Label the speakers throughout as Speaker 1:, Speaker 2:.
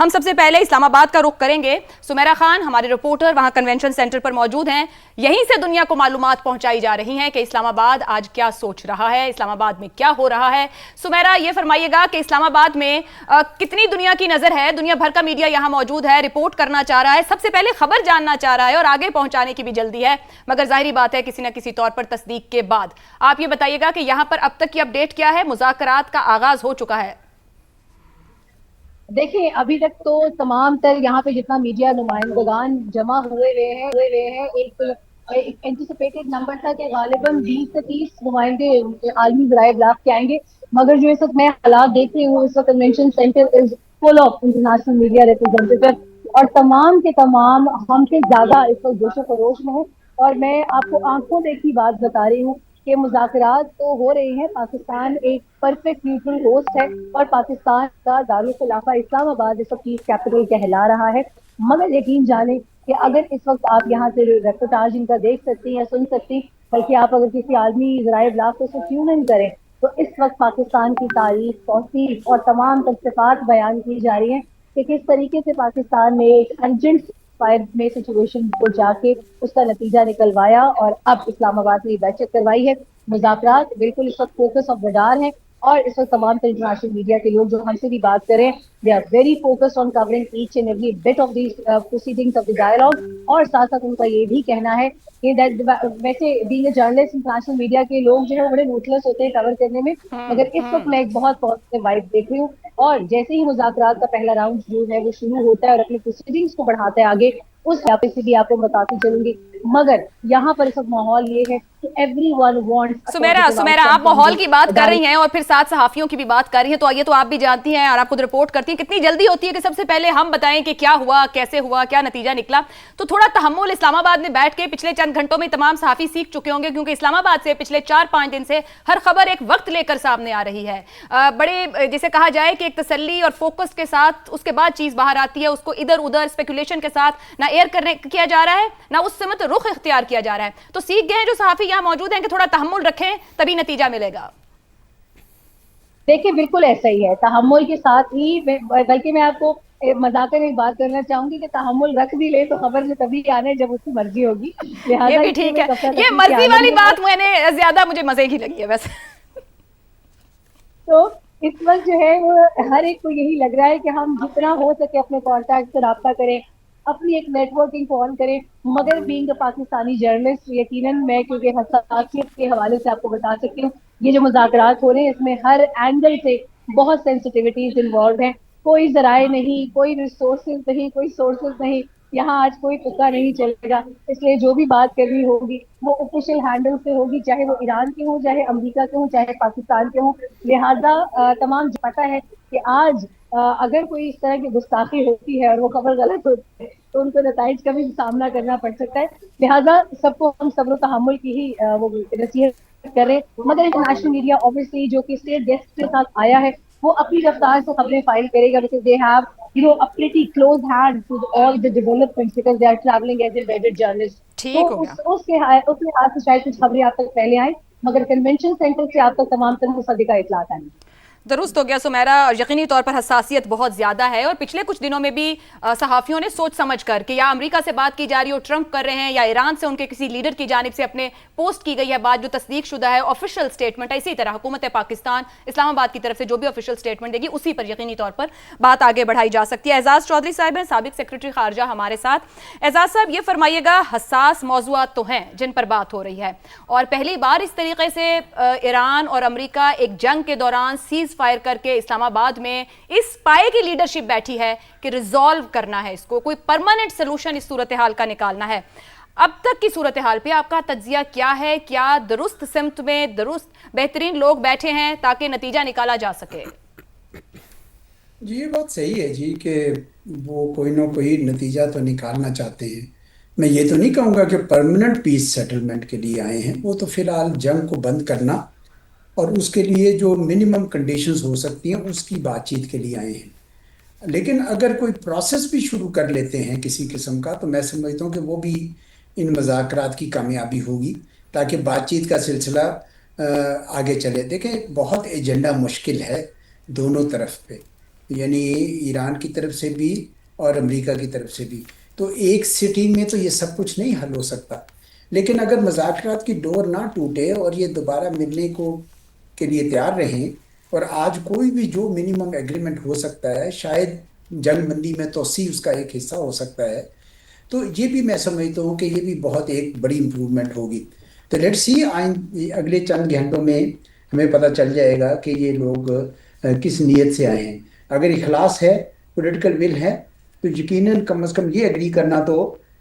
Speaker 1: हम सबसे पहले इस्लामाबाद का रुख करेंगे। सुमेरा खान हमारे रिपोर्टर वहां कन्वेंशन सेंटर पर मौजूद हैं। यहीं से दुनिया को मालूमात पहुंचाई जा रही हैं कि इस्लामाबाद आज क्या सोच रहा है, इस्लामाबाद में क्या हो रहा है। सुमेरा, ये फरमाइएगा कि इस्लामाबाद में कितनी दुनिया की नजर है, दुनिया भर का मीडिया यहां मौजूद है, रिपोर्ट करना चाह रहा है, सबसे पहले खबर जानना चाह रहा है और आगे पहुंचाने की भी जल्दी है, मगर जाहिर बात है किसी न किसी तौर पर तस्दीक के बाद। आप ये बताइएगा कि यहां पर अब तक की अपडेट क्या है, मुज़ाकरात का आगाज हो चुका है?
Speaker 2: देखिए, अभी तक तो तमाम तर यहाँ पे जितना मीडिया नुमाइंदगान जमा हुए हैं, एक एंटिसिपेटेड नंबर था कि गालिबन 20 से 30 नुमाइंदे आलमी ज़राए इब्लाग के आएंगे। मगर जो इस वक्त मैं हालात देख रही हूँ, इस वक्त convention centre is full of international media representative और तमाम के तमाम हमसे ज्यादा इस वक्त जोशो खरोश में है। और मैं आपको आंखों देखी बात बता रही हूँ कि मुज़ाकरात तो हो रहे हैं। पाकिस्तान एक परफेक्ट न्यूट्रल होस्ट है और पाकिस्तान का दारुल खिलाफा इस्लामाबाद इस वक्त चीफ कैपिटल कहला रहा है। मगर यकीन जाने कि अगर इस वक्त आप यहाँ से रिपोर्टाज इनका देख सकती हैं, सुन सकती, बल्कि आप अगर किसी आदमी ज़राए इब्लाग को क्यों नहीं करें, तो इस वक्त पाकिस्तान की तारीख, तौसीफ और तमाम तफसीलात बयान की जा रही हैं कि किस तरीके से पाकिस्तान ने एक अर्जेंट फायर में सिचुएशन को जाके उसका नतीजा निकलवाया और अब इस्लामाबाद में बैठक करवाई है। मुज़ाकरात बिल्कुल इस वक्त फोकस ऑफ रडार है और इस वक्त तमाम इंटरनेशनल मीडिया के लोग जो हमसे भी बात करें, they are very focused on covering each and every bit of the proceedings of the dialogue. और साथ साथ उनका ये भी कहना है कि वैसे being a journalist, international media के लोग जो है बड़े रूथलेस होते हैं कवर करने में, मगर इस वक्त मैं एक बहुत पॉजिटिव वाइब देख रही हूँ। और जैसे ही मुज़ाकरात का पहला राउंड जो है वो शुरू होता है और अपने प्रोसीडिंग्स को बढ़ाता है आगे, उस यहाँ से भी आपको बताती चलूंगी। मगर यहाँ पर इस वक्त माहौल ये है कि एवरीवन वांट्स अ
Speaker 1: सुमेरा
Speaker 2: पॉजिटिव
Speaker 1: सुमेरा
Speaker 2: आउटकम
Speaker 1: आप
Speaker 2: फ्रॉम
Speaker 1: माहौल
Speaker 2: दिस
Speaker 1: की बात कर रही
Speaker 2: डायलॉग।
Speaker 1: हैं और फिर साथ सहाफियों की भी बात कर रही हैं, तो ये तो आप भी जानती हैं और आप खुद रिपोर्ट करती हैं, कितनी जल्दी होती है कि सबसे पहले हम बताएं कि क्या हुआ, कैसे हुआ, क्या नतीजा निकला। तो थोड़ा तहम्मुल इस्लामाबाद में बैठ के पिछले चंद घंटों में तमाम सहाफी सीख चुके होंगे, क्योंकि इस्लामाबाद से पिछले 4-5 दिन से हर खबर एक वक्त लेकर सामने आ रही है। बड़े जिसे कहा जाए कि एक तसल्ली और फोकस के साथ उसके बाद चीज बाहर आती है, उसको इधर उधर स्पेकुलेशन के साथ ना एयर करने किया जा रहा है, ना उस समत रुख इख्तियार किया जा रहा है। तो सीख गए हैं जो सहाफी यहाँ मौजूद हैं कि थोड़ा तहम्मुल रखें, तभी नतीजा मिलेगा।
Speaker 2: देखिए, बिल्कुल ऐसा ही है, तहम्मुल के साथ ही बल्कि मैं आपको मजाकन एक बात करना चाहूंगी कि तहम्मुल रख भी ले तो खबर में तभी आना है जब उसकी मर्जी होगी।
Speaker 1: ये
Speaker 2: लिहाजा
Speaker 1: भी
Speaker 2: इसलिए
Speaker 1: ठीक
Speaker 2: मैं
Speaker 1: है,
Speaker 2: सफर
Speaker 1: ये
Speaker 2: रखी के
Speaker 1: मर्जी
Speaker 2: आलम
Speaker 1: वाली
Speaker 2: में हूँ।
Speaker 1: बात मैंने ज्यादा मुझे मजे की लगी है वैसे।
Speaker 2: तो इस वक्त जो है वो हर एक को यही लग रहा है कि हम जितना हो सके अपने कॉन्टैक्ट से रब्ता करें, अपनी एक नेटवर्किंग को ऑन करें। मगर बीइंग अ पाकिस्तानी जर्नलिस्ट, यकीनन मैं क्योंकि हसासियत के हवाले से आपको बता सकती हूँ, ये जो मुज़ाकरात हो रहे हैं इसमें हर एंगल से बहुत सेंसिटिविटीज इन्वॉल्व है। कोई जराए नहीं, कोई रिसोर्सेज नहीं, कोई सोर्सेज नहीं, यहाँ आज कोई तुक्का नहीं चलेगा। इसलिए जो भी बात करनी होगी वो ऑफिशियल हैंडल से होगी, चाहे वो ईरान के हो, चाहे अमेरिका के हो, चाहे पाकिस्तान के हो। लिहाजा तमाम पता है कि आज अगर कोई इस तरह की गुस्ताखी होती है और वो खबर गलत होती है तो उनको नताइज का भी सामना करना पड़ सकता है। लिहाजा सबको हम सब्र तहम्मुल की ही वो नसीहत करें। मगर इंटरनेशनल मीडिया ऑब्वियसली जो कि स्टेट गेस्ट के साथ आया है वो अपनी रफ्तार से खबरें फाइल करेगा, because they have a pretty close hand to all the developments because they are traveling as embedded journalists. तो
Speaker 1: ठीक हो गया।
Speaker 2: उस लिहाज से शायद कुछ खबरें आप तक पहले आए, मगर कन्वेंशन सेंटर से आप तक तमाम तरह मुसद्दिका इतलात आएंगी।
Speaker 1: दुरुस्त हो गया सुमेरा, यकीनी तौर पर हसासियत बहुत ज्यादा है और पिछले कुछ दिनों में भी सहाफियों ने सोच समझ कर कि या अमेरिका से बात की जा रही हो, ट्रंप कर रहे हैं, या ईरान से उनके किसी लीडर की जानिब से अपने पोस्ट की गई है बात जो तस्दीक शुदा है, ऑफिशियल स्टेटमेंट है, इसी तरह हुकूमत पाकिस्तान इस्लामाबाद की तरफ से जो भी ऑफिशियल स्टेटमेंट देगी उसी पर यकीनी तौर पर बात आगे बढ़ाई जा सकती है। एजाज चौधरी साहब हैं, साबिक सेक्रेटरी खारजा हमारे साथ। एजाज साहब, ये फरमाइएगा, हसास मौजूआत तो हैं जिन पर बात हो रही है और पहली बार इस तरीके से ईरान और अमेरिका एक जंग के दौरान सीज फायर करके इस्लामाबाद में इस पाए की लीडरशिप बैठी है कि रिजॉल्व करना है, इसको कोई परमानेंट सोल्यूशन इस सूरत हाल का निकालना है। अब तक की सूरत हाल पे आपका तज्जिया क्या है? क्या दुरुस्त सिमत में दुरुस्त बेहतरीन लोग बैठे हैं ताकि नतीजा निकाला जा सके?
Speaker 3: जी, ये बात सही है जी कि वो कोई ना कोई नतीजा तो निकालना चाहते हैं। मैं ये तो नहीं कहूँगा कि परमानेंट पीस सेटलमेंट के लिए आए हैं, वो तो फिलहाल जंग को बंद करना और उसके लिए जो मिनिमम कंडीशंस हो सकती हैं उसकी बातचीत के लिए आए हैं। लेकिन अगर कोई प्रोसेस भी शुरू कर लेते हैं किसी किस्म का, तो मैं समझता हूँ कि वो भी इन मज़ाकरात की कामयाबी होगी, ताकि बातचीत का सिलसिला आगे चले। देखें, बहुत एजेंडा मुश्किल है दोनों तरफ पे। यानी ईरान की तरफ से भी और अमेरिका की तरफ से भी। तो एक सिटिंग में तो ये सब कुछ नहीं हल हो सकता। लेकिन अगर मुज़ाकरात की डोर ना टूटे और ये दोबारा मिलने को के लिए तैयार रहें, और आज कोई भी जो मिनिमम एग्रीमेंट हो सकता है, शायद जंग बंदी में तोसी उसका एक हिस्सा हो सकता है, तो ये भी मैं समझता हूँ कि ये भी बहुत एक बड़ी इम्प्रूवमेंट होगी। तो लेट्स सी अगले चंद घंटों में हमें पता चल जाएगा कि ये लोग किस नीयत से आए हैं। अगर इखलास है, पॉलिटिकल विल है, तो यकीनन कम से कम ये एग्री करना तो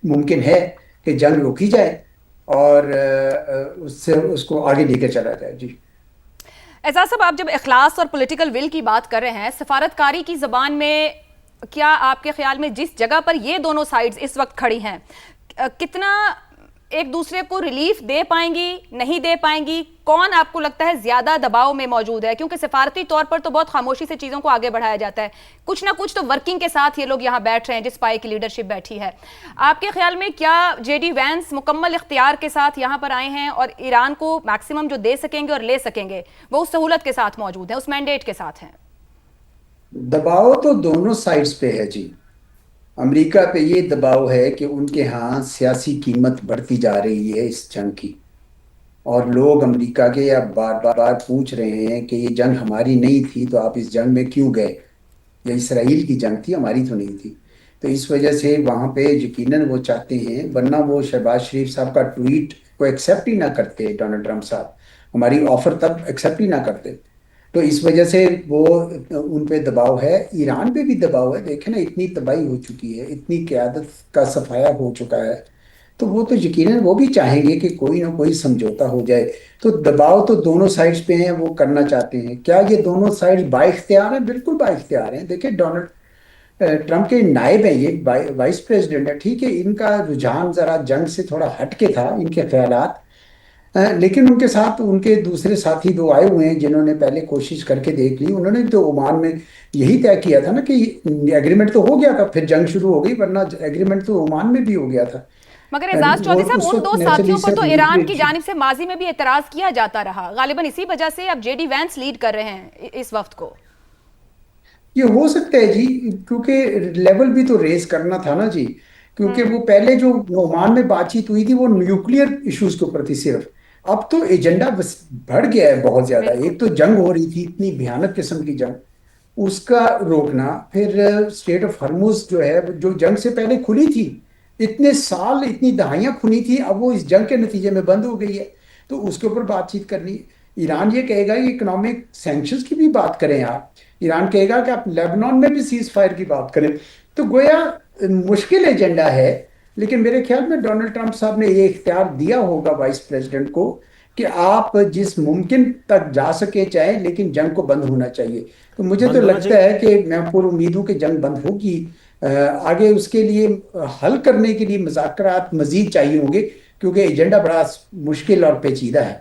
Speaker 3: मुमकिन है कि जंग रोकी जाए और उससे उसको आगे लेकर चला जाए। जी
Speaker 1: एजाज साहब, आप जब इखलास और पॉलिटिकल विल की बात कर रहे हैं, सफारतकारी की जबान में क्या आपके ख्याल में जिस जगह पर ये दोनों साइड्स इस वक्त खड़ी हैं, कितना एक दूसरे को रिलीफ दे पाएंगी, नहीं दे पाएंगी? कौन आपको लगता है ज्यादा दबाव में मौजूद है? क्योंकि सिफारती तौर पर तो बहुत खामोशी से चीजों को आगे बढ़ाया जाता है, कुछ ना कुछ तो वर्किंग के साथ ये लोग यहाँ बैठ रहे हैं, जिस पाए की लीडरशिप बैठी है। आपके ख्याल में क्या जेडी वैंस मुकम्मल इख्तियार के साथ यहाँ पर आए हैं और ईरान को मैक्सिमम जो दे सकेंगे और ले सकेंगे वो उस सहूलत के साथ मौजूद है, उस मैंडेट के साथ हैं?
Speaker 3: दबाव तो दोनों साइड्स पे है जी। अमेरिका पे ये दबाव है कि उनके यहाँ सियासी कीमत बढ़ती जा रही है इस जंग की, और लोग अमेरिका के अब बार बार बार पूछ रहे हैं कि ये जंग हमारी नहीं थी तो आप इस जंग में क्यों गए? ये इसराइल की जंग थी, हमारी तो नहीं थी। तो इस वजह से वहाँ पे यकीनन वो चाहते हैं, वरना वो शहबाज शरीफ साहब का ट्वीट को एक्सेप्ट ही ना करते, डोनाल्ड ट्रंप साहब हमारी ऑफर तब एक्सेप्ट ही ना करते। तो इस वजह से वो उन पे दबाव है। ईरान पे भी दबाव है, देखे ना इतनी तबाही हो चुकी है, इतनी क़यादत का सफाया हो चुका है, तो वो तो यकीनन वो भी चाहेंगे कि कोई ना कोई समझौता हो जाए। तो दबाव तो दोनों साइड्स पे हैं, वो करना चाहते हैं। क्या ये दोनों साइड्स बाइख्तियार हैं? बिल्कुल बाइख्तियार हैं। देखिए डोनाल्ड ट्रंप के नायब हैं, ये वाइस प्रेसिडेंट है, ठीक है, इनका रुझान जरा जंग से थोड़ा हट के था, इनके ख्यालात। लेकिन उनके साथ उनके दूसरे साथी दो आए हुए हैं जिन्होंने पहले कोशिश करके देख ली। उन्होंने तो ओमान में यही तय किया था ना कि एग्रीमेंट तो हो गया था, फिर जंग शुरू हो गई, वरना एग्रीमेंट तो ओमान में भी हो गया था।
Speaker 1: मगर एजाज चौधरी
Speaker 3: और
Speaker 1: साहब,
Speaker 3: उस
Speaker 1: उन
Speaker 3: वक्त
Speaker 1: दो
Speaker 3: नेचुरली
Speaker 1: साथियों पर तो
Speaker 3: सब
Speaker 1: ईरान की
Speaker 3: न्यूक्लियर।
Speaker 1: जानिब से माजी में भी एतराज किया जाता रहा, गालिबन इसी वजह से अब जेडी वैंस लीड कर रहे हैं इस वक्त को।
Speaker 3: ये हो सकता है जी, क्योंकि लेवल भी तो रेज करना था ना जी। क्योंकि वो पहले जो ओमान में बातचीत हुई थी वो न्यूक्लियर इश्यूज के ऊपर थी सिर्फ। अब तो एजेंडा बस बढ़ गया है बहुत ज्यादा।
Speaker 1: बिल्कुल।
Speaker 3: एक तो जंग हो रही थी, इतनी भयानक किस्म की जंग, उसका रोकना, फिर स्टेट ऑफ हर्मुज जो है, जो जंग से पहले खुली थी, इतने साल इतनी दहाइयां खुली थी, अब वो इस जंग के नतीजे में बंद हो गई है। तो उसके ऊपर बातचीत करनी है। ईरान ये कहेगा कि इकोनॉमिक सैंक्शंस की भी बात करें आप। ईरान कहेगा कि आप लेबनान में भी सीज फायर की बात करें। तो गोया मुश्किल एजेंडा है। लेकिन मेरे ख्याल में डोनाल्ड ट्रंप साहब ने ये इख्तियार दिया होगा वाइस प्रेसिडेंट को कि आप जिस मुमकिन तक जा सके चाहे, लेकिन जंग को बंद होना चाहिए। तो मुझे तो
Speaker 4: बंद होना
Speaker 3: लगता
Speaker 4: चाहिए।
Speaker 3: है कि मैं पूरी उम्मीद हूँ कि जंग बंद होगी। आगे उसके लिए हल करने के लिए मुज़ाकरात मजीद चाहिए होंगे, क्योंकि एजेंडा बड़ा मुश्किल और पेचीदा है।